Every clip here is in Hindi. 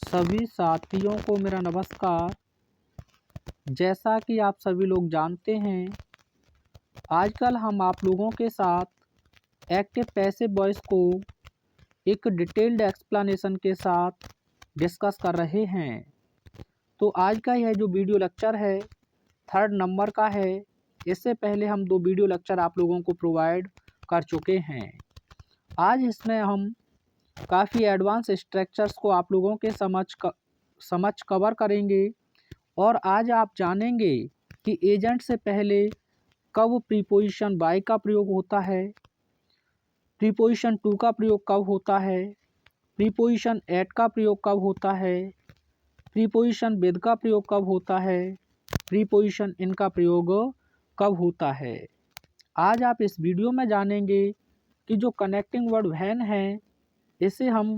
सभी साथियों को मेरा नमस्कार। जैसा कि आप सभी लोग जानते हैं, आजकल हम आप लोगों के साथ एक्टिव पैसिव वॉइस को एक डिटेल्ड एक्सप्लेनेशन के साथ डिस्कस कर रहे हैं। तो आज का यह जो वीडियो लेक्चर है 3rd नंबर का है। इससे पहले हम 2 वीडियो लेक्चर आप लोगों को प्रोवाइड कर चुके हैं। आज इसमें हम काफ़ी एडवांस स्ट्रक्चर्स को आप लोगों के समझ कवर करेंगे और आज आप जानेंगे कि एजेंट से पहले कब प्रीपोजिशन बाय का प्रयोग होता है, प्रीपोजिशन टू का प्रयोग कब होता है, प्रीपोजिशन एट का प्रयोग कब होता है, प्रीपोजिशन विद का प्रयोग कब होता है, प्रीपोजिशन इन का प्रयोग कब होता है। आज आप इस वीडियो में जानेंगे कि जो कनेक्टिंग वर्ड व्हेन है, इसे हम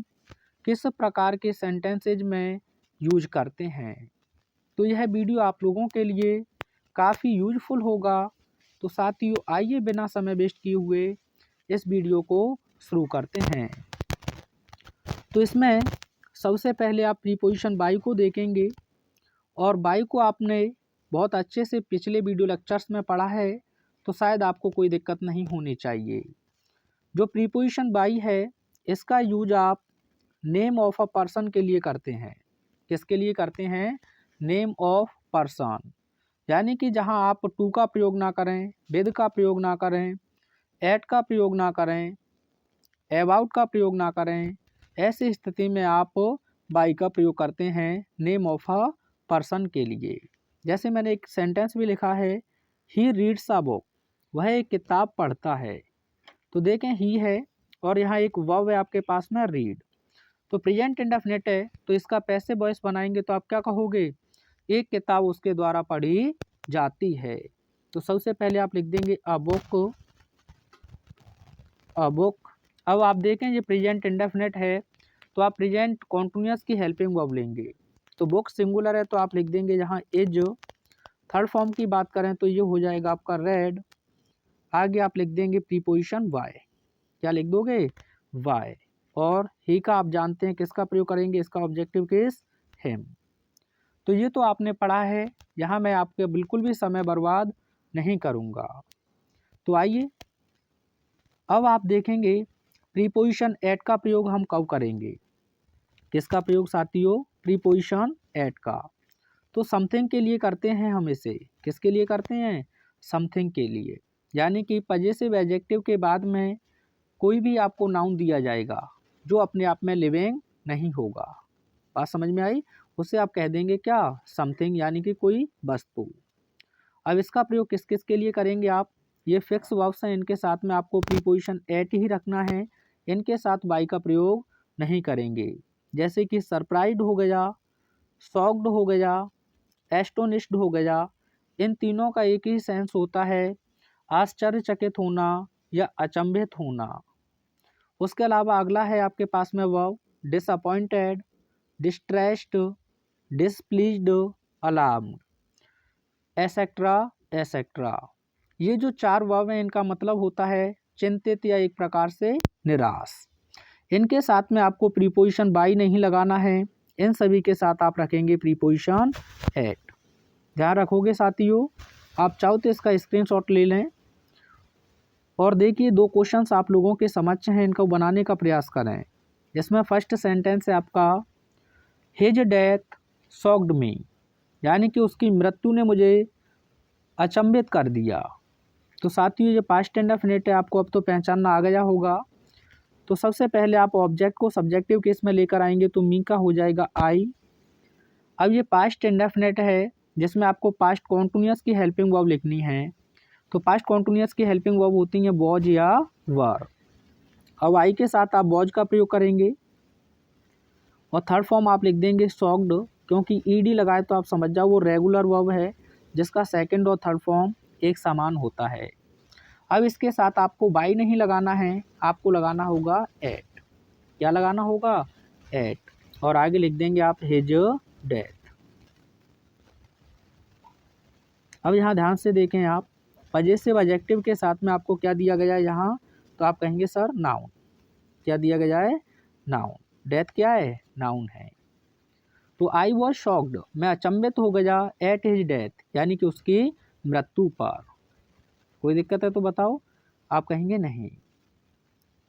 किस प्रकार के सेंटेंसेज में यूज करते हैं। तो यह वीडियो आप लोगों के लिए काफ़ी यूजफुल होगा। तो साथियों, आइए बिना समय वेस्ट किए हुए इस वीडियो को शुरू करते हैं। तो इसमें सबसे पहले आप प्रीपोजिशन बाय को देखेंगे और बाय को आपने बहुत अच्छे से पिछले वीडियो लेक्चर्स में पढ़ा है, तो शायद आपको कोई दिक्कत नहीं होनी चाहिए। जो प्रीपोजिशन बाय है, इसका यूज आप नेम ऑफ अ पर्सन के लिए करते हैं। किसके लिए करते हैं? नेम ऑफ पर्सन, यानी कि जहां आप टू का प्रयोग ना करें, विद का प्रयोग ना करें, एट का प्रयोग ना करें, अबाउट का प्रयोग ना करें, ऐसी स्थिति में आप बाय का प्रयोग करते हैं नेम ऑफ अ पर्सन के लिए। जैसे मैंने एक सेंटेंस भी लिखा है, ही रीड्स अ बुक, वह एक किताब पढ़ता है। तो देखें, ही है और यहाँ एक वर्ब है आपके पास में, रीड। तो प्रेजेंट इंडेफिनिट है, तो इसका पैसिव वॉइस बनाएंगे तो आप क्या कहोगे? एक किताब उसके द्वारा पढ़ी जाती है। तो सबसे पहले आप लिख देंगे अ बुक, अ बुक। अब आप देखें ये प्रेजेंट इंडेफिनिट है, तो आप प्रेजेंट कॉन्टिन्यूअस की हेल्पिंग वर्ब लेंगे। तो बुक सिंगुलर है, तो आप लिख देंगे यहाँ इज। थर्ड फॉर्म की बात करें तो ये हो जाएगा आपका रेड। आगे आप लिख देंगे प्रीपोजिशन वाई। क्या लिख दोगे? वाई। और ही का आप जानते हैं किसका प्रयोग करेंगे, इसका ऑब्जेक्टिव केस हिम। तो ये तो आपने पढ़ा है, यहाँ मैं आपके बिल्कुल भी समय बर्बाद नहीं करूँगा। तो आइए अब आप देखेंगे प्रीपोजिशन एट का प्रयोग हम कब करेंगे। किसका प्रयोग साथियों? प्रीपोजिशन एट का। तो समथिंग के लिए करते हैं हम इसे। किसके लिए करते हैं? समथिंग के लिए। यानी कि पजेसिव एडजेक्टिव के बाद में कोई भी आपको नाउन दिया जाएगा जो अपने आप में लिविंग नहीं होगा। बात समझ में आई? उसे आप कह देंगे क्या? समथिंग, यानी कि कोई वस्तु। अब इसका प्रयोग किस किस के लिए करेंगे आप? ये फिक्स वर्ब्स हैं, इनके साथ में आपको प्रीपोजिशन एट ही रखना है, इनके साथ बाय का प्रयोग नहीं करेंगे। जैसे कि सरप्राइज्ड हो गया, शॉक्ड हो गया, एस्टोनिश्ड हो गया। इन तीनों का एक ही सेंस होता है, आश्चर्यचकित होना या अचंभित होना। उसके अलावा अगला है आपके पास में verb disappointed, distressed, displeased, alarmed, etcetera etcetera. ये जो 4 वर्ब हैं, इनका मतलब होता है चिंतित या एक प्रकार से निराश। इनके साथ में आपको प्रीपोजिशन बाय नहीं लगाना है, इन सभी के साथ आप रखेंगे प्रीपोजिशन एट। ध्यान रखोगे साथियों? आप चाहो तो इसका स्क्रीनशॉट ले लें और देखिए 2 क्वेश्चंस आप लोगों के समक्ष हैं, इनको बनाने का प्रयास करें। इसमें फर्स्ट सेंटेंस है आपका हिज डेथ शॉक्ड मी, यानी कि उसकी मृत्यु ने मुझे अचंभित कर दिया। तो साथियों ये पास्ट इंडेफिनिट है, आपको अब तो पहचानना आ गया होगा। तो सबसे पहले आप ऑब्जेक्ट को सब्जेक्टिव केस में लेकर आएंगे, तो मी का हो जाएगा आई। अब ये पास्ट इंडेफिनिट है जिसमें आपको पास्ट कॉन्टिन्यूअस की हेल्पिंग वर्ब लिखनी है। तो पास्ट कॉन्टिन्यूअस की हेल्पिंग वर्ब होती हैं वॉज या वर। अब आई के साथ आप वॉज का प्रयोग करेंगे और थर्ड फॉर्म आप लिख देंगे शॉक्ड, क्योंकि ईडी लगाए तो आप समझ जाओ वो रेगुलर वर्ब है जिसका सेकंड और थर्ड फॉर्म एक समान होता है। अब इसके साथ आपको बाय नहीं लगाना है, आपको लगाना होगा एट। क्या लगाना होगा? एट। और आगे लिख देंगे आप हिज डेथ। अब यहाँ ध्यान से देखें आप, पजेसिव एडजेक्टिव के साथ में आपको क्या दिया गया है यहाँ? तो आप कहेंगे सर नाउन। क्या दिया गया है? नाउन। डेथ क्या है? नाउन है। तो आई वॉज शॉक्ड, मैं अचंभित हो गया, एट हिज डेथ, यानी कि उसकी मृत्यु पर। कोई दिक्कत है तो बताओ, आप कहेंगे नहीं।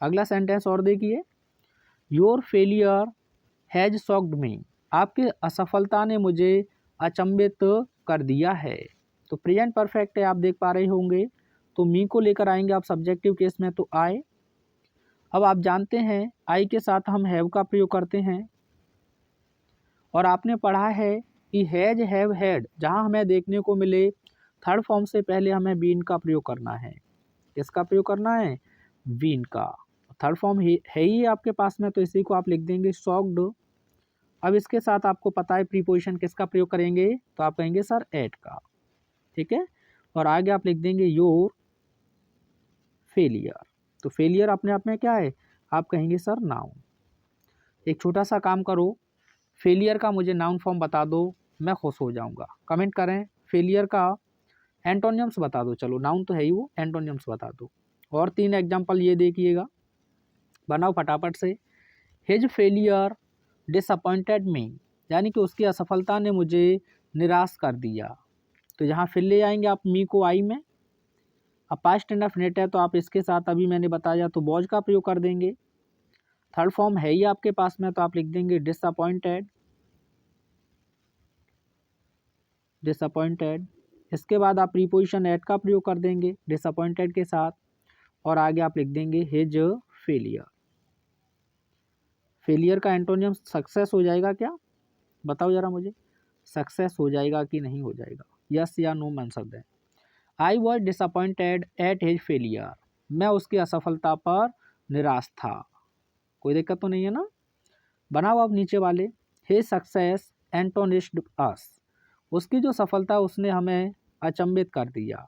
अगला सेंटेंस और देखिए, योर फेलियर हैज शॉक्ड मी, आपकी असफलता ने मुझे अचंभित कर दिया है। तो प्रेजेंट परफेक्ट है, आप देख पा रहे होंगे। तो मी को लेकर आएंगे आप सब्जेक्टिव केस में, तो आई। अब आप जानते हैं आई के साथ हम हैव का प्रयोग करते हैं, और आपने पढ़ा है कि हैज, हैव, हैड जहां हमें देखने को मिले थर्ड फॉर्म से पहले हमें बीन का प्रयोग करना है। किसका प्रयोग करना है? बीन का। थर्ड फॉर्म है ही आपके पास में, तो इसी को आप लिख देंगे शॉक्ड। अब इसके साथ आपको पता है प्रीपोजिशन किसका प्रयोग करेंगे, तो आप कहेंगे सर एट का, ठीक है। और आगे आप लिख देंगे योर फेलियर। तो फेलियर अपने आप में क्या है? आप कहेंगे सर नाउन। एक छोटा सा काम करो, फेलियर का मुझे नाउन फॉर्म बता दो, मैं खुश हो जाऊंगा। कमेंट करें, फेलियर का एंटोनियम्स बता दो। चलो नाउन तो है ही, वो एंटोनियम्स बता दो। और 3 एग्जांपल ये देखिएगा, बनाओ फटाफट से। हिज फेलियर डिसअपॉइंटेड मी, यानी कि उसकी असफलता ने मुझे निराश कर दिया। तो यहाँ फिर ले आएंगे आप मी को आई में। अब पास्ट इंडेफिनिट है, तो आप इसके साथ अभी मैंने बताया तो वॉज का प्रयोग कर देंगे। थर्ड फॉर्म है ही आपके पास में, तो आप लिख देंगे डिसअपॉइंटेड, डिसअपॉइंटेड। इसके बाद आप प्रीपोजिशन एट का प्रयोग कर देंगे डिसअपॉइंटेड के साथ, और आगे आप लिख देंगे हिज फेलियर। फेलियर का एंटोनियम सक्सेस हो जाएगा क्या? बताओ जरा मुझे, सक्सेस हो जाएगा कि नहीं हो जाएगा? यस या नो में आंसर दें। I was disappointed at his failure, मैं उसकी असफलता पर निराश था। कोई दिक्कत तो नहीं है ना? बनाओ आप नीचे वाले, हिज सक्सेस एंटोनिस्ड अस, उसकी जो सफलता उसने हमें अचंभित कर दिया।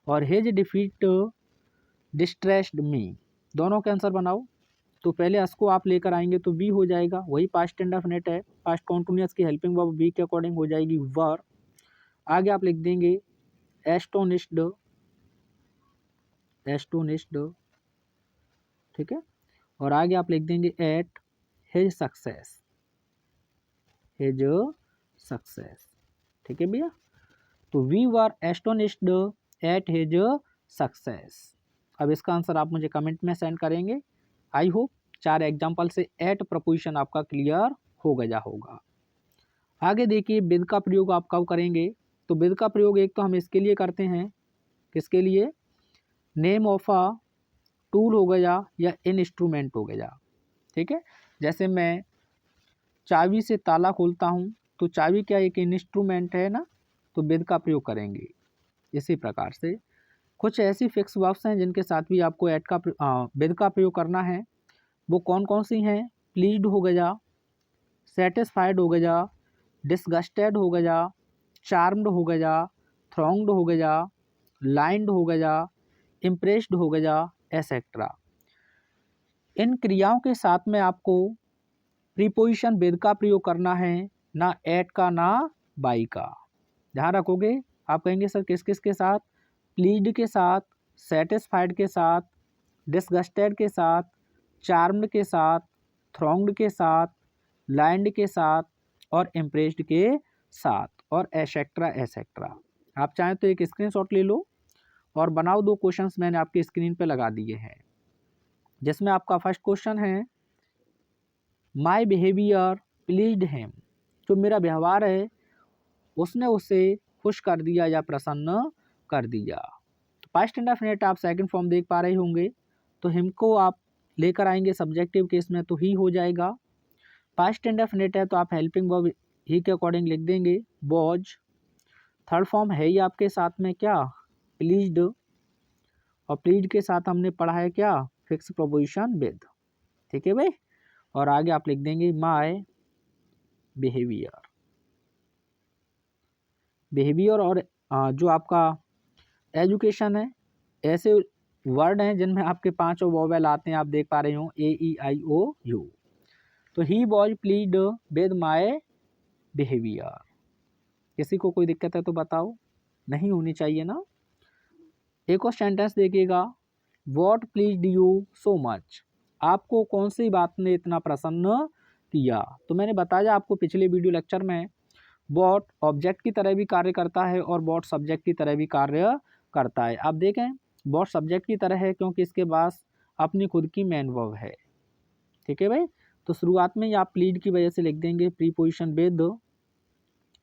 और हिज डिफीट डिस्ट्रेस्ड मी, दोनों के आंसर बनाओ। तो पहले अस को आप लेकर आएंगे तो बी हो जाएगा, वही पास्ट इंडेफिनिट है, पास्ट कॉन्टिन्यूअस की हेल्पिंग वर्ब बी के अकॉर्डिंग हो जाएगी वर। आगे आप लिख देंगे एस्टोनिस्ड, एस्टोनिस्ड, ठीक है। और आगे आप लिख देंगे at his success, his success, ठीक है भैया। तो we were astonished at his success. अब इसका आंसर आप मुझे कमेंट में सेंड करेंगे। आई होप 4 एग्जाम्पल से एट प्रपोजिशन आपका क्लियर हो गया होगा। आगे देखिए विद का प्रयोग आप कब करेंगे? तो विद का प्रयोग एक तो हम इसके लिए करते हैं, किसके लिए? नेम ऑफ अ टूल हो गया या इंस्ट्रूमेंट हो गया, ठीक है। जैसे मैं चाबी से ताला खोलता हूँ, तो चाबी क्या एक इंस्ट्रूमेंट है ना, तो विद का प्रयोग करेंगे। इसी प्रकार से कुछ ऐसी फिक्स वर्ब्स हैं जिनके साथ भी आपको एट का विद का प्रयोग करना है। वो कौन कौन सी हैं? प्लीज्ड हो गया, सेटिस्फाइड हो गया, डिसगस्टेड हो गया, चार्म्ड हो गया, थ्रॉन्ग्ड हो गया, लाइन्ड हो गया, इम्प्रेस्ड हो गया, एसेट्रा। इन क्रियाओं के साथ में आपको प्रीपोजिशन विद का प्रयोग करना है, ना एट का ना बाई का। ध्यान रखोगे, आप कहेंगे सर किस किस के साथ? प्लीज्ड के साथ, सेटिस्फाइड के साथ, डिसगस्टेड के साथ, चार्म्ड के साथ, थ्रॉन्ग्ड के साथ, लाइन्ड के साथ, और इम्प्रेस्ड के साथ, और एसेट्रा एसेट्रा। आप चाहें तो एक स्क्रीनशॉट ले लो और बनाओ। 2 क्वेश्चंस मैंने आपकी स्क्रीन पे लगा दिए हैं, जिसमें आपका फर्स्ट क्वेश्चन है माई बिहेवियर प्लीज्ड हिम, जो मेरा व्यवहार है उसने उसे खुश कर दिया या प्रसन्न कर दिया। तो पास्ट इंडेफिनिट आप सेकंड फॉर्म देख पा रहे होंगे, तो हिम को आप लेकर आएंगे सब्जेक्टिव केस में, तो ही हो जाएगा। पास्ट इंडेफिनिट है तो आप हेल्पिंग वर्ब ही के अकॉर्डिंग लिख देंगे वॉज। थर्ड फॉर्म है ही आपके साथ में क्या? प्लीज्ड, और प्लीज्ड के साथ हमने पढ़ा है क्या? फिक्स प्रोपोजिशन विद, ठीक है भाई। और आगे आप लिख देंगे माय बिहेवियर, बिहेवियर। और जो आपका एजुकेशन है, ऐसे वर्ड हैं जिनमें आपके 5 वोवेल आते हैं, आप देख पा रहे हो AEIOU। तो he was pleased with my behaviour. किसी को कोई दिक्कत है तो बताओ, नहीं होनी चाहिए ना। एक और सेंटेंस देखिएगा, what pleased you so much, आपको कौन सी बात ने इतना प्रसन्न किया। तो मैंने बताया आपको पिछले वीडियो लेक्चर में, बॉट ऑब्जेक्ट की तरह भी कार्य करता है और बॉट सब्जेक्ट की तरह भी कार्य करता है। आप देखें, बॉट सब्जेक्ट की तरह है क्योंकि इसके पास अपनी खुद की मेन वर्ब है। ठीक है भाई। तो शुरुआत में ही आप प्लीड की वजह से लिख देंगे प्रीपोजिशन विद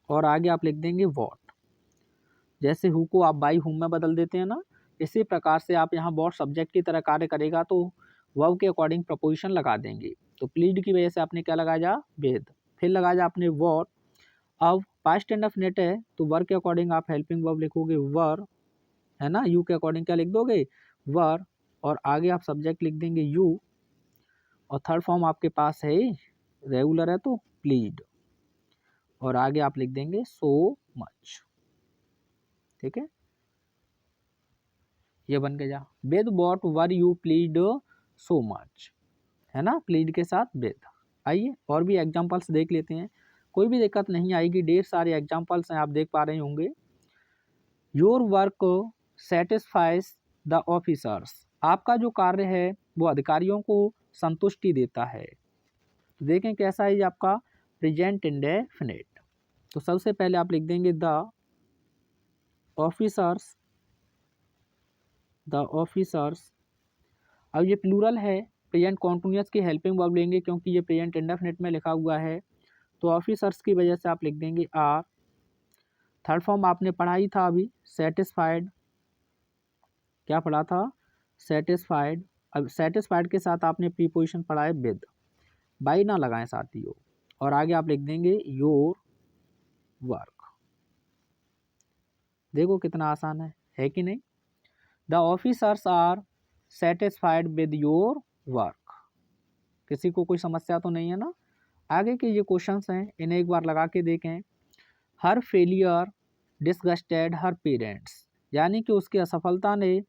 और आगे आप लिख देंगे व्हाट। जैसे हु को आप बाई हुम में बदल देते हैं ना, इसी प्रकार से आप यहाँ व्हाट सब्जेक्ट की तरह कार्य करेगा तो वर्ब के अकॉर्डिंग प्रपोजिशन लगा देंगे। तो प्लीड की वजह से आपने क्या लगाया, विद, फिर लगाया आपने व्हाट। अब पास्ट इंडेफिनिट है तो वर के अकॉर्डिंग आप हेल्पिंग वर्ब लिखोगे वर, है ना। यू के अकॉर्डिंग क्या लिख दोगे, वर, और आगे आप सब्जेक्ट लिख देंगे यू, और थर्ड फॉर्म आपके पास है रेगुलर है तो प्लीड, और आगे आप लिख देंगे सो मच। ठीक है, ये बन के जा with what were you plead so much, है ना, प्लीड के साथ विद। आइए और भी एग्जांपल्स देख लेते हैं, कोई भी दिक्कत नहीं आएगी, ढेर सारे एग्जांपल्स हैं, आप देख पा रहे होंगे। Your work satisfies the officers, आपका जो कार्य है वो अधिकारियों को संतुष्टि देता है। देखें कैसा है ये आपका प्रेजेंट इंडेफिनिट। तो सबसे पहले आप लिख देंगे द ऑफिसर्स, द ऑफिसर्स। अब ये प्लूरल है, प्रेजेंट कॉन्टिन्यूअस की हेल्पिंग वर्ब लेंगे क्योंकि ये प्रेजेंट इंडेफिनिट में लिखा हुआ है। तो ऑफिसर्स की वजह से आप लिख देंगे आर। थर्ड फॉर्म आपने पढ़ा ही था अभी, सेटिस्फाइड, क्या पढ़ा था, सेटिस्फाइड। अब सेटिस्फाइड के साथ आपने प्रीपोजिशन पढ़ा है विद, बाई ना लगाएं साथियों, और आगे आप लिख देंगे योर वर्क। देखो कितना आसान है कि नहीं। The officers are satisfied with your work. किसी को कोई समस्या तो नहीं है ना। आगे के ये क्वेश्चंस हैं, इन्हें एक बार लगा के देखें। हर फेलियर डिसगस्टेड हर पेरेंट्स, यानी कि उसकी असफलता ने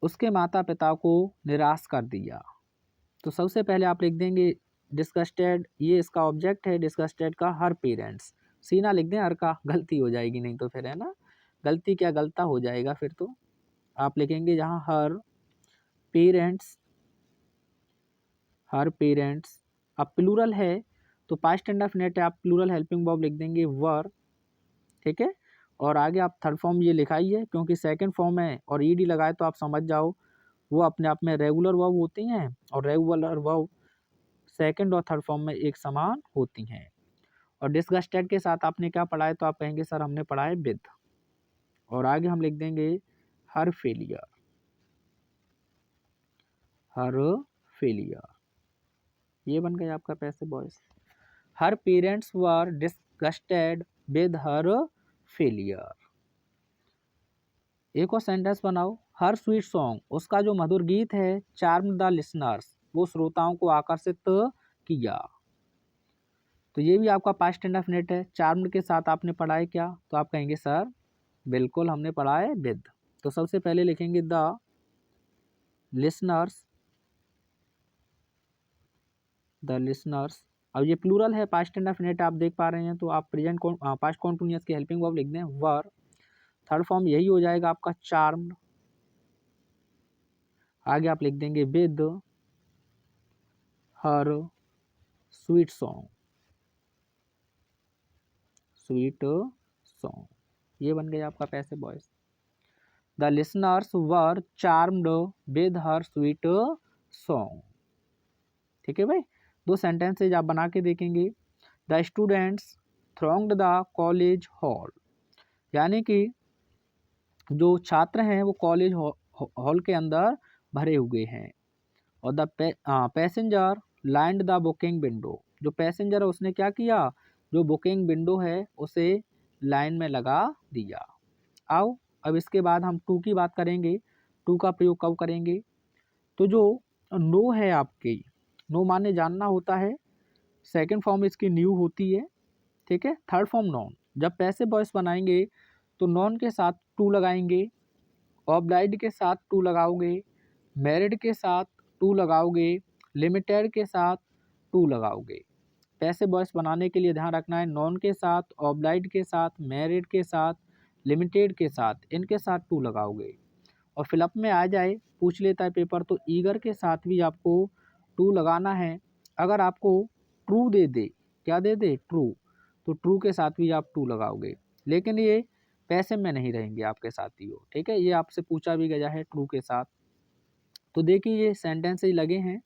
उसके माता पिता को निराश कर दिया। तो सबसे पहले आप लिख देंगे डिस्गस्टेड, ये इसका ऑब्जेक्ट है डिस्गस्टेड का, हर पेरेंट्स, सीना लिख दें हर का, गलती हो जाएगी नहीं तो फिर, है ना, गलती क्या गलता हो जाएगा फिर। तो आप लिखेंगे जहाँ हर पेरेंट्स, हर पेरेंट्स। अब प्लूरल है तो पास्ट इंडेफिनिट है, आप प्लूरल हेल्पिंग वर्ब लिख देंगे वर। ठीक है, और आगे आप थर्ड फॉर्म ये लिखाइए क्योंकि सेकंड फॉर्म है और ईडी लगाए तो आप समझ जाओ वो अपने आप में रेगुलर वर्ब होती हैं और रेगुलर वर्ब सेकंड और थर्ड फॉर्म में एक समान होती हैं। और डिसगस्टेड के साथ आपने क्या पढ़ा है, तो आप कहेंगे सर हमने पढ़ा है विद, और आगे हम लिख देंगे हर फेलियर, हर फेलियर। ये बन गया आपका passive boys. Her parents were disgusted with her failure. एक और सेंटेंस बनाओ, हर स्वीट सॉन्ग, उसका जो मधुर गीत है, चार्म द लिसनर्स, वो श्रोताओं को आकर्षित किया। तो ये भी आपका पास्ट इंडेफिनिट है, चार्म्ड के साथ आपने पढ़ा है क्या, तो आप कहेंगे सर बिल्कुल हमने पढ़ा है विद। तो सबसे पहले लिखेंगे द लिसनर्स, द लिसनर्स। अब ये प्लूरल है, पास्ट इंडेफिनिट आप देख पा रहे हैं, तो आप प्रेजेंट पास्ट कॉन्टिन्यूअस की हेल्पिंग वर्ब लिख दें वर। थर्ड फॉर्म यही हो जाएगा आपका चार्म्ड, आगे आप लिख देंगे with her sweet song, sweet song. ये बन गया आपका passive voice. The listeners were charmed with her sweet song. ठीक है भाई, दो सेंटेंसेज आप बना के देखेंगे। The students thronged the college hall, यानी कि जो छात्र हैं वो कॉलेज हॉल के अंदर भरे हुए हैं। और the passenger lined the booking window, जो पैसेंजर है उसने क्या किया, जो बुकिंग विंडो है उसे लाइन में लगा दिया। आओ अब इसके बाद हम टू की बात करेंगे। टू का प्रयोग कब करेंगे, तो जो नो है आपकी, नो माने जानना होता है, सेकंड फॉर्म इसकी न्यू होती है। ठीक है, थर्ड फॉर्म नॉन, जब पैसिव वॉइस बनाएंगे तो नॉन के साथ टू लगाएंगे, ऑब्लाइड के साथ टू लगाओगे, मैरिड के साथ टू लगाओगे, लिमिटेड के साथ टू लगाओगे। पैसिव वॉइस बनाने के लिए ध्यान रखना है, नॉन के साथ, ऑब्लाइड के साथ, मैरिड के साथ, लिमिटेड के साथ, इनके साथ टू लगाओगे। और फिलअप में आ जाए, पूछ लेता है पेपर, तो ईगर के साथ भी आपको टू लगाना है। अगर आपको ट्रू दे दे, क्या दे दे, ट्रू, तो ट्रू के साथ भी आप टू लगाओगे, लेकिन ये पैसिव में नहीं रहेंगे आपके साथियों, ठीक है। ये आपसे पूछा भी गया है ट्रू के साथ। तो देखिए ये सेंटेंस ही लगे हैं,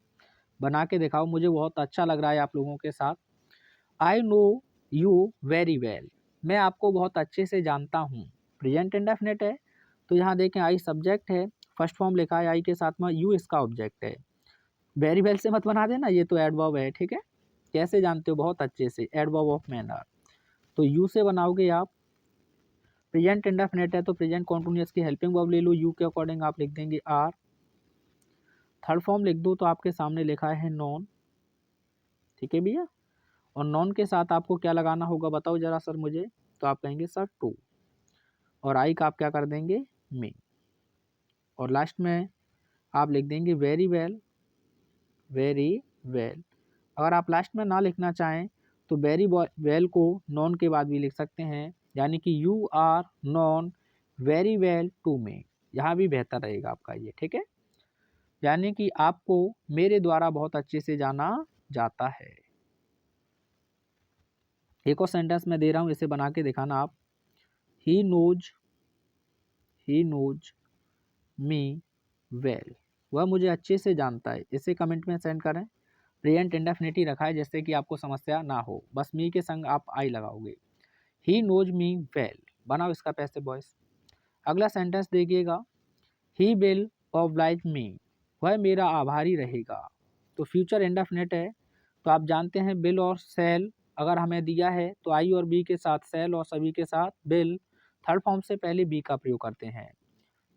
बना के दिखाओ, मुझे बहुत अच्छा लग रहा है आप लोगों के साथ। I know you very well, मैं आपको बहुत अच्छे से जानता हूँ, प्रेजेंट इंडेफिनिट है। तो यहाँ देखें आई सब्जेक्ट है, फर्स्ट फॉर्म लिखा है आई के साथ में, यू इसका ऑब्जेक्ट है। वेरी वेल से मत बना देना, ये तो एडवर्ब है, ठीक है। कैसे जानते हो, बहुत अच्छे से, एडवर्ब ऑफ मैनर। तो यू से बनाओगे आप, प्रेजेंट इंडेफिनिट है तो प्रेजेंट कॉन्टिन्यूअस की हेल्पिंग वर्ब ले लो, यू के अकॉर्डिंग आप लिख देंगे आर। थर्ड फॉर्म लिख दो तो आपके सामने लिखा है नॉन, ठीक है भैया। और नॉन के साथ आपको क्या लगाना होगा बताओ जरा सर मुझे, तो आप कहेंगे सर टू, और आई का आप क्या कर देंगे, मी, और लास्ट में आप लिख देंगे वेरी वेल, वेरी वेल। अगर आप लास्ट में ना लिखना चाहें तो वेरी वेल को नॉन के बाद भी लिख सकते हैं, यानी कि you are known very well to me, यहाँ भी बेहतर रहेगा आपका ये, ठीक है। यानी कि आपको मेरे द्वारा बहुत अच्छे से जाना जाता है। एक और सेंटेंस मैं दे रहा हूँ, इसे बना के दिखाना आप। ही नोज मी वेल, वह मुझे अच्छे से जानता है, इसे कमेंट में सेंड करें। प्रेजेंट इंडेफिनिट रखा है जिससे कि आपको समस्या ना हो, बस मी के संग आप आई लगाओगे। ही नोज मी वेल, बनाओ इसका पैसिव वॉइस। अगला सेंटेंस देखिएगा, ही विल ऑब्लाइज मी, वह मेरा आभारी रहेगा। तो फ्यूचर इंडेफिनिट है, तो आप जानते हैं बिल और सेल अगर हमें दिया है तो आई और बी के साथ सेल और सभी के साथ बिल, थर्ड फॉर्म से पहले बी का प्रयोग करते हैं।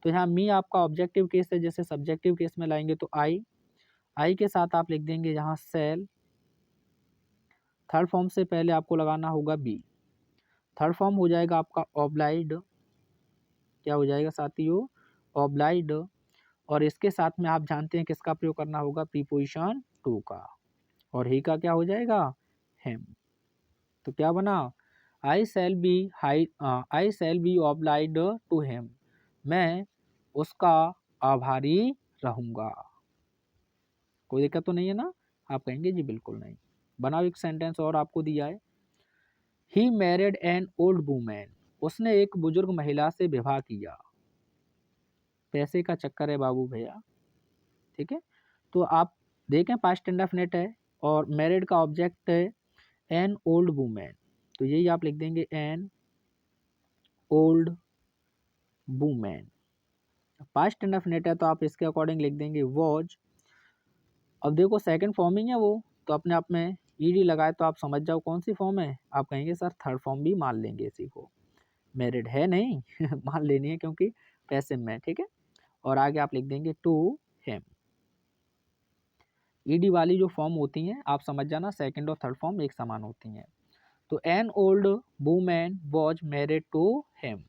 तो यहाँ मी आपका ऑब्जेक्टिव केस है, जैसे सब्जेक्टिव केस में लाएंगे तो आई के साथ आप लिख देंगे यहाँ सेल, थर्ड फॉर्म से पहले आपको लगाना होगा बी, थर्ड फॉर्म हो जाएगा आपका ऑब्लाइड, क्या हो जाएगा साथियों, ऑब्लाइड। और इसके साथ में आप जानते हैं किसका प्रयोग करना होगा, प्रीपोजिशन टू का, और ही का क्या हो जाएगा, हिम। तो क्या बना, आई शैल बी ऑब्लाइड टू हिम, मैं उसका आभारी रहूंगा। कोई दिक्कत तो नहीं है ना, आप कहेंगे जी बिल्कुल नहीं। बनाओ एक सेंटेंस और आपको दिया है, he married N old women, उसने एक बुजुर्ग महिला से विवाह किया। पैसे का चक्कर है बाबू भैया, ठीक है। तो आप देखें पास्ट इंडेफिनिट है और मैरिड का ऑब्जेक्ट है एन ओल्ड वुमेन, तो यही आप लिख देंगे N old women. Past indefinite है तो आप इसके अकॉर्डिंग लिख देंगे वॉज। अब देखो सेकंड फॉर्म ही है वो, तो अपने आप में ईडी लगाए तो आप समझ जाओ कौन सी फॉर्म है, आप कहेंगे सर थर्ड फॉर्म भी मान लेंगे इसी को, मैरिड है नहीं मान लेनी है क्योंकि पैसिव में, ठीक है। और आगे आप लिख देंगे टू हिम। ईडी वाली जो फॉर्म होती हैं आप समझ जाना, सेकंड और थर्ड फॉर्म एक समान होती हैं। तो an old women was married to him,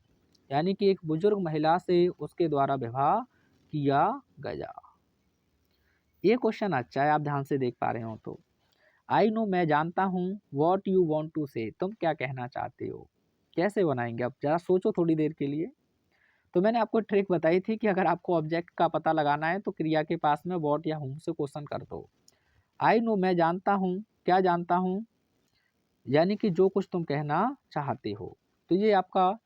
यानी कि एक बुजुर्ग महिला से उसके द्वारा विवाह किया गया। ये क्वेश्चन अच्छा है, आप ध्यान से देख पा रहे हो तो। आई नो, मैं जानता हूँ, वॉट यू वॉन्ट टू से, तुम क्या कहना चाहते हो। कैसे बनाएंगे, अब जरा सोचो थोड़ी देर के लिए। तो मैंने आपको ट्रिक बताई थी कि अगर आपको ऑब्जेक्ट का पता लगाना है तो क्रिया के पास में वॉट या हुम से क्वेश्चन कर दो। आई नो, मैं जानता हूँ, क्या जानता हूँ, यानी कि जो कुछ तुम कहना चाहते हो। तो ये आपका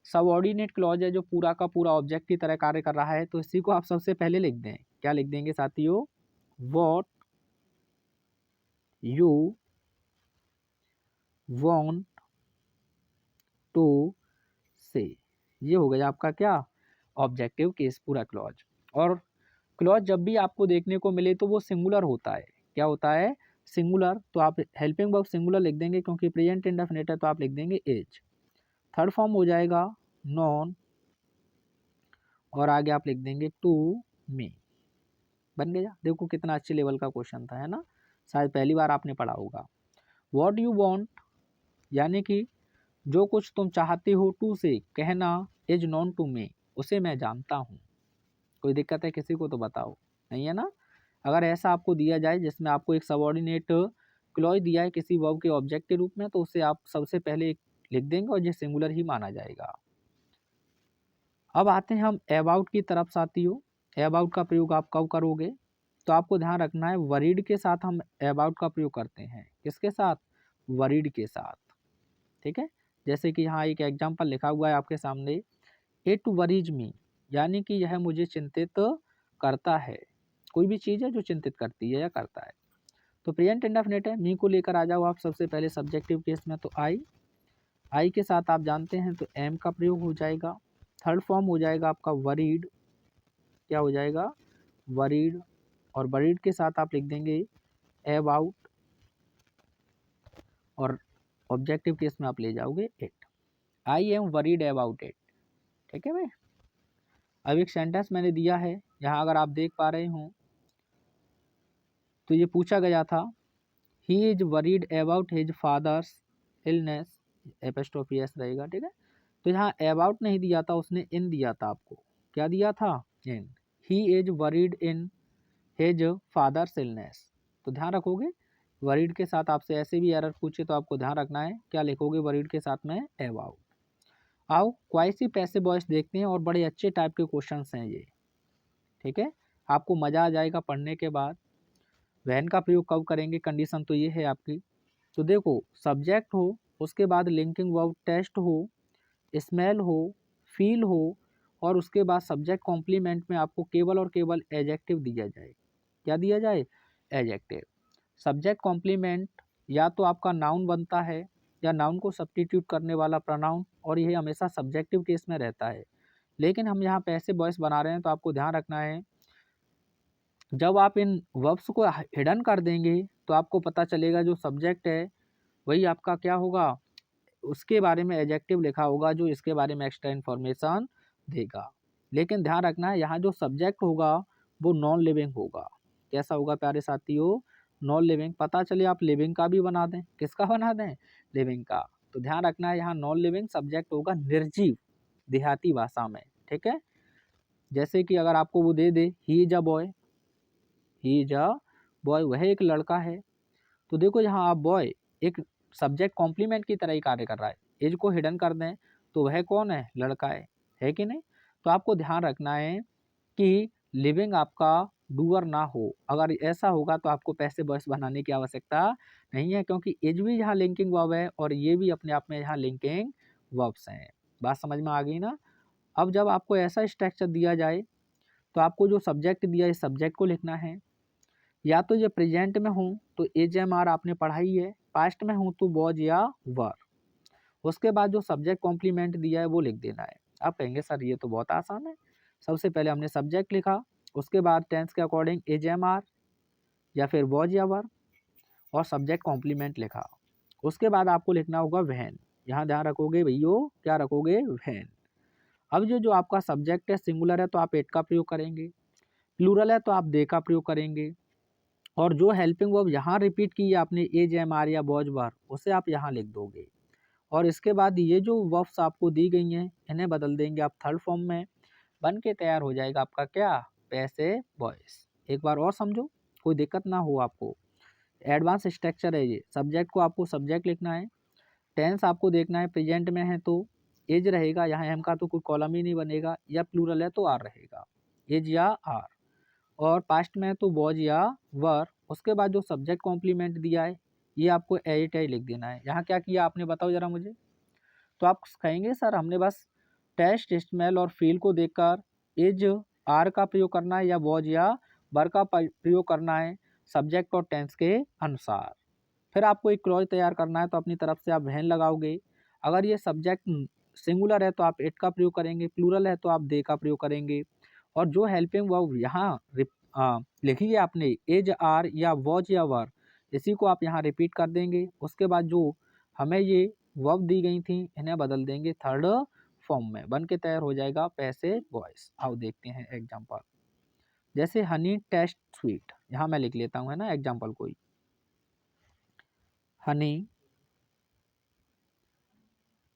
सबऑर्डिनेट क्लॉज है जो पूरा का पूरा ऑब्जेक्ट की तरह कार्य कर रहा है, तो इसी को आप सबसे पहले लिख दें। क्या लिख देंगे साथियों, वॉट यू वॉन्ट टू से, ये हो गया आपका क्या, ऑब्जेक्टिव केस पूरा क्लॉज। और क्लॉज जब भी आपको देखने को मिले तो वो सिंगुलर होता है, क्या होता है, सिंगुलर। तो आप हेल्पिंग वर्ब सिंगुलर लिख देंगे क्योंकि प्रेजेंट इंडेफिनिट है, तो आप लिख देंगे एज। थर्ड फॉर्म हो जाएगा नॉन, और आगे आप लिख देंगे टू मी। बन गया, देखो कितना अच्छे लेवल का क्वेश्चन था, है ना, शायद पहली बार आपने पढ़ा होगा। व्हाट यू वांट, यानी कि जो कुछ तुम चाहते हो, टू से कहना, इज नॉन टू मी, उसे मैं जानता हूँ। कोई दिक्कत है किसी को तो बताओ, नहीं है ना। अगर ऐसा आपको दिया जाए जिसमें आपको एक सबऑर्डिनेट क्लॉज दिया है किसी वर्ब के ऑब्जेक्ट के रूप में, तो उसे आप सबसे पहले लिख देंगे और ये सिंगुलर ही माना जाएगा। अब आते हैं हम अबाउट की तरफ साथियों। अबाउट का प्रयोग आप कब करोगे, तो आपको ध्यान रखना है वरीड के साथ हम अबाउट का प्रयोग करते हैं। किसके साथ? वरीड के साथ। ठीक है, जैसे कि यहाँ एक एग्जाम्पल लिखा हुआ है आपके सामने, इट वरीज मी, यानी कि यह मुझे चिंतित करता है। कोई भी चीज़ है जो चिंतित करती है या करता है। तो प्रेजेंट इंडेफिनिट है, मी को लेकर आ जाओ आप सबसे पहले सब्जेक्टिव केस में। तो आई के साथ आप जानते हैं तो एम का प्रयोग हो जाएगा। थर्ड फॉर्म हो जाएगा आपका वरीड। क्या हो जाएगा? वरीड। और वरीड के साथ आप लिख देंगे अबाउट, और ऑब्जेक्टिव केस में आप ले जाओगे it. I am worried about it. ठीक है भाई। अब एक सेंटेंस मैंने दिया है यहाँ, अगर आप देख पा रहे हो तो ये पूछा गया था, ही is worried about his father's illness, apostrophe S रहेगा। ठीक है, तो यहाँ अबाउट नहीं दिया था, उसने इन दिया था आपको। क्या दिया था? In. He is worried in his father's illness. तो ध्यान रखोगे वरीड के साथ आपसे ऐसे भी एरर पूछे तो आपको ध्यान रखना है क्या लिखोगे वरीड के साथ में? अबाउट। आओ क्वाइसी पैसिव वॉइस देखते हैं, और बड़े अच्छे टाइप के क्वेश्चंस हैं ये। ठीक है, आपको मज़ा आ जाएगा पढ़ने के बाद। वैन का प्रयोग कब करेंगे? कंडीशन तो ये है आपकी। तो देखो, सब्जेक्ट हो, उसके बाद लिंकिंग वर्ब टेस्ट हो, स्मेल हो, फील हो, और उसके बाद सब्जेक्ट कॉम्प्लीमेंट में आपको केवल और केवल एडजेक्टिव दिया जाए। क्या दिया जाए? एडजेक्टिव। सब्जेक्ट कॉम्प्लीमेंट या तो आपका नाउन बनता है या नाउन को सब्स्टिट्यूट करने वाला प्रोनाउन, और यह हमेशा सब्जेक्टिव केस में रहता है। लेकिन हम यहाँ पैसिव वॉइस बना रहे हैं तो आपको ध्यान रखना है, जब आप इन वर्ब्स को हिडन कर देंगे तो आपको पता चलेगा जो सब्जेक्ट है वही आपका क्या होगा, उसके बारे में एडजेक्टिव लिखा होगा जो इसके बारे में एक्स्ट्रा इन्फॉर्मेशन देगा। लेकिन ध्यान रखना है यहाँ जो सब्जेक्ट होगा वो नॉन लिविंग होगा। कैसा होगा प्यारे साथियों? Non living. पता चले आप लिविंग का भी बना दें। किसका बना दें? लिविंग का। तो ध्यान रखना है यहाँ नॉन लिविंग सब्जेक्ट होगा निर्जीव, देहाती भाषा में। ठीक है, जैसे कि अगर आपको वो दे दे he is a boy, he is a boy, वह एक लड़का है। तो देखो यहाँ आप बॉय एक सब्जेक्ट कॉम्प्लीमेंट की तरह ही कार्य कर रहा है। एज को हिडन कर दें तो वह कौन है? लड़का है कि नहीं? तो आपको ध्यान रखना है कि लिविंग आपका डूअर ना हो। अगर ऐसा होगा तो आपको पैसिव वॉइस बनाने की आवश्यकता नहीं है, क्योंकि एज भी यहाँ लिंकिंग वर्ब है और ये भी अपने आप में यहाँ लिंकिंग वर्ब्स हैं। बात समझ में आ गई ना? अब जब आपको ऐसा स्ट्रक्चर दिया जाए तो आपको जो सब्जेक्ट दिया है सब्जेक्ट को लिखना है। या तो ये प्रेजेंट में हूँ तो एज एम आर आपने पढ़ाई है, पास्ट में हूँ तो वॉज या वर। उसके बाद जो सब्जेक्ट कॉम्प्लीमेंट दिया है वो लिख देना है। आप कहेंगे सर ये तो बहुत आसान है। सबसे पहले हमने सब्जेक्ट लिखा, उसके बाद टेंस के अकॉर्डिंग एज एम आर या फिर वॉज या वर, और सब्जेक्ट कॉम्प्लीमेंट लिखा। उसके बाद आपको लिखना होगा वैन। यहाँ ध्यान रखोगे भैया, क्या रखोगे? वैन। अब जो जो आपका सब्जेक्ट है सिंगुलर है तो आप एट का प्रयोग करेंगे, प्लूरल है तो आप दे का प्रयोग करेंगे, और जो हेल्पिंग वर्ब यहाँ रिपीट की है आपने एज एम आर या वॉज वर, उसे आप यहाँ लिख दोगे। और इसके बाद ये जो वर्ब्स आपको दी गई हैं इन्हें बदल देंगे आप थर्ड फॉर्म में, बन के तैयार हो जाएगा आपका क्या? Passive voice. एक बार और समझो, कोई दिक्कत ना हो आपको। एडवांस स्ट्रक्चर है ये। सब्जेक्ट को आपको सब्जेक्ट लिखना है, टेंस आपको देखना है प्रेजेंट में है तो एज रहेगा, यहाँ एम का तो कोई कॉलम ही नहीं बनेगा, या प्लूरल है तो आर रहेगा, एज या आर। और पास्ट में है तो वॉज या वर। उसके बाद जो सब्जेक्ट कॉम्प्लीमेंट दिया है ये आपको एट आई लिख देना है। यहाँ क्या किया आपने बताओ ज़रा मुझे? तो आप कहेंगे सर हमने बस टेस्ट, स्मेल और फील को देखकर एज आर का प्रयोग करना है या वॉज या वर का प्रयोग करना है सब्जेक्ट और टेंस के अनुसार। फिर आपको एक क्लॉज तैयार करना है तो अपनी तरफ से आप वैन लगाओगे। अगर ये सब्जेक्ट सिंगुलर है तो आप एट का प्रयोग करेंगे, प्लूरल है तो आप दे का प्रयोग करेंगे। और जो हेल्पिंग वर्ब यहाँ लिखी है आपने एज आर या वॉज या वर, इसी को आप यहाँ रिपीट कर देंगे। उसके बाद जो हमें ये वर्ब दी गई थी इन्हें बदल देंगे थर्ड फॉर्म में, बन के तैयार हो जाएगा पैसिव वॉइस। आओ देखते हैं एग्जाम्पल। जैसे हनी टेस्ट स्वीट, यहाँ मैं लिख लेता हूँ है ना एग्जाम्पल कोई। हनी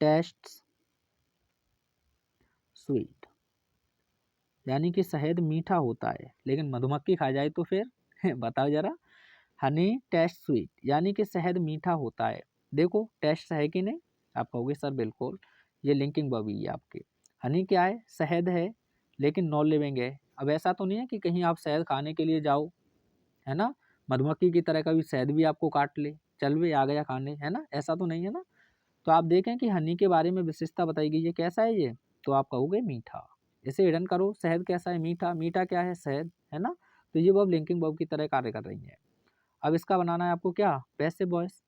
टेस्ट स्वीट, यानी कि शहद मीठा होता है, लेकिन मधुमक्खी खा जाए तो फिर बताओ जरा। हनी टेस्ट स्वीट यानी कि शहद मीठा होता है। देखो टेस्ट है कि नहीं? आप कहोगे सर बिल्कुल, ये लिंकिंग वर्ब है आपके। हनी क्या है? शहद है, लेकिन नॉन लिविंग है। अब ऐसा तो नहीं है कि कहीं आप शहद खाने के लिए जाओ है ना? मधुमक्खी की तरह कभी शहद भी आपको काट ले, चल बे आ गया खाने, है ना? ऐसा तो नहीं है ना? तो आप देखें कि हनी के बारे में विशेषता बताई गई है, कैसा है ये? तो आप कहोगे मीठा। इसे हिडन करो, शहद कैसा है? मीठा। मीठा क्या है? शहद, है ना? तो ये वर्ब लिंकिंग वर्ब की तरह कार्य कर रही है। अब इसका बनाना है आपको क्या? Passive voice.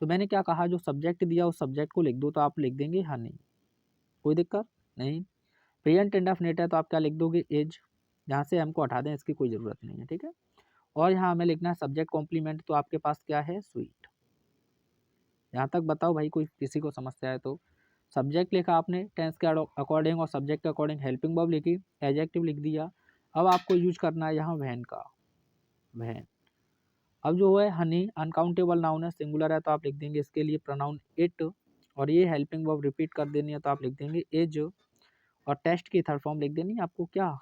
तो मैंने क्या कहा, जो सब्जेक्ट दिया उस सब्जेक्ट को लिख दो, तो आप लिख देंगे हनी, कोई दिक्कत नहीं। प्रेजेंट इंडेफिनिट है तो आप क्या लिख दोगे? एज। यहाँ से एम को हटा दें, इसकी कोई ज़रूरत नहीं है, ठीक है। और यहाँ हमें लिखना है सब्जेक्ट कॉम्प्लीमेंट, तो आपके पास क्या है? स्वीट। यहाँ तक बताओ भाई, कोई किसी को समस्या है तो? सब्जेक्ट लिखा आपने टेंस के अकॉर्डिंग और सब्जेक्ट के अकॉर्डिंग हेल्पिंग वर्ब लिखी, एडजेक्टिव लिख दिया। अब आपको यूज करना है यहाँ वैन का, वैन। अब जो है हनी अनकाउंटेबल नाउन है, सिंगुलर है, तो आप लिख देंगे इसके लिए प्रोनाउन इट। और ये हेल्पिंग वर्ब रिपीट कर देनी है, तो आप लिख देंगे एज। और टेस्ट की थर्ड फॉर्म लिख देनी है आपको, क्या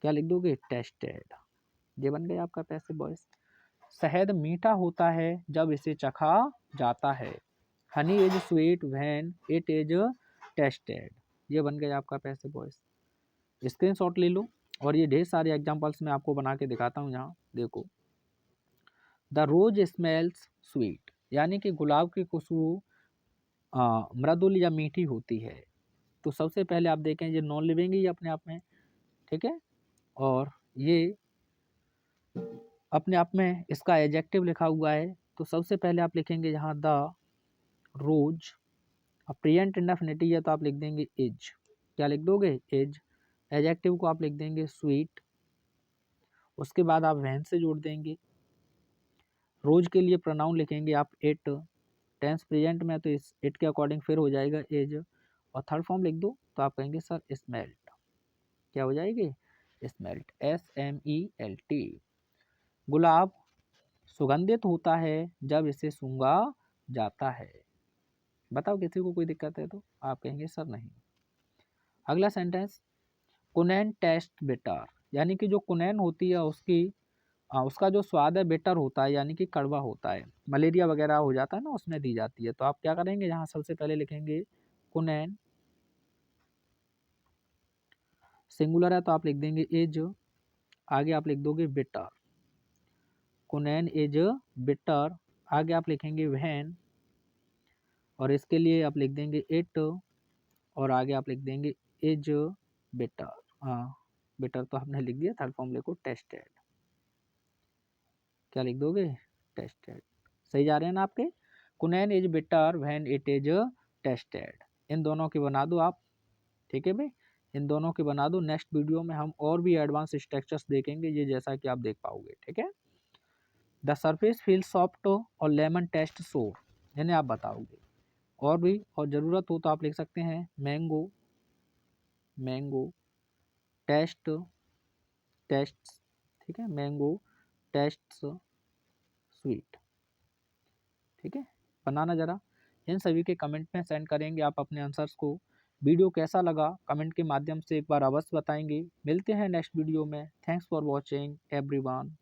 क्या लिख दोगे? टेस्टेड। ये बन गया आपका पैसिव वॉइस। शहद मीठा होता है जब इसे चखा जाता है। Honey is sweet when it is tested. ये बन गया आपका पैसिव वॉइस। स्क्रीनशॉट ले लो, और ये ढेर सारे एग्जांपल्स मैं आपको बना के दिखाता हूँ। यहाँ देखो, द रोज स्मेल्स स्वीट, यानी कि गुलाब की खुशबू मृदुल या मीठी होती है। तो सबसे पहले आप देखें, ये नॉन लिविंग ही अपने आप में, ठीक है। और ये अपने आप में इसका एडजेक्टिव लिखा हुआ है, तो सबसे पहले आप लिखेंगे यहाँ द रोज। अब प्रेजेंट इंडेफिनिटी है तो आप लिख देंगे इज। क्या लिख दोगे? इज। एडजेक्टिव को आप लिख देंगे स्वीट। उसके बाद आप वैन से जोड़ देंगे। रोज के लिए प्रोनाउन लिखेंगे आप इट। टेंस प्रेजेंट में तो इस इट के अकॉर्डिंग फिर हो जाएगा इज। और थर्ड फॉर्म लिख दो, तो आप कहेंगे सर स्मेल्ट। क्या हो जाएगी? Smelt, SMELT। गुलाब सुगंधित होता है जब इसे सूंघा जाता है। बताओ किसी को कोई दिक्कत है तो? आप कहेंगे सर नहीं। अगला सेंटेंस, कुनैन टेस्ट बेटर, यानी कि जो कुनैन होती है उसका जो स्वाद है बेटर होता है, यानी कि कड़वा होता है। मलेरिया वगैरह हो जाता है ना, उसमें दी जाती है। तो आप क्या करेंगे, यहाँ सबसे पहले लिखेंगे कुनैन। सिंगुलर है तो आप लिख देंगे इज। आगे आप लिख दोगे बेटर। Kunain is better. आगे आप लिखेंगे व्हेन, और इसके लिए आप लिख देंगे इट। और आगे आप लिख देंगे इज बेटर। हाँ, बेटर तो आपने लिख दिया। थर्ड फॉर्म लिखो टेस्टेड। क्या लिख दोगे? टेस्टेड। सही जा रहे हैं ना आपके? Quinine is better when it is tasted. इन दोनों की बना दो आप, ठीक है भाई। इन दोनों की बना दो। नेक्स्ट वीडियो में हम और भी एडवांस स्ट्रक्चर्स देखेंगे, ये जैसा कि आप देख पाओगे, ठीक है। द सरफेस फील सॉफ्ट और लेमन टेस्ट सोर, यानी आप बताओगे। और भी और ज़रूरत हो तो आप लिख सकते हैं मैंगो, मैंगो टेस्ट, टेस्ट, ठीक है। मैंगो टेस्ट स्वीट, ठीक है। बनाना ज़रा। इन सभी के कमेंट में सेंड करेंगे आप अपने आंसर्स को। वीडियो कैसा लगा कमेंट के माध्यम से एक बार अवश्य बताएंगे। मिलते हैं नेक्स्ट वीडियो में। Thanks for watching everyone.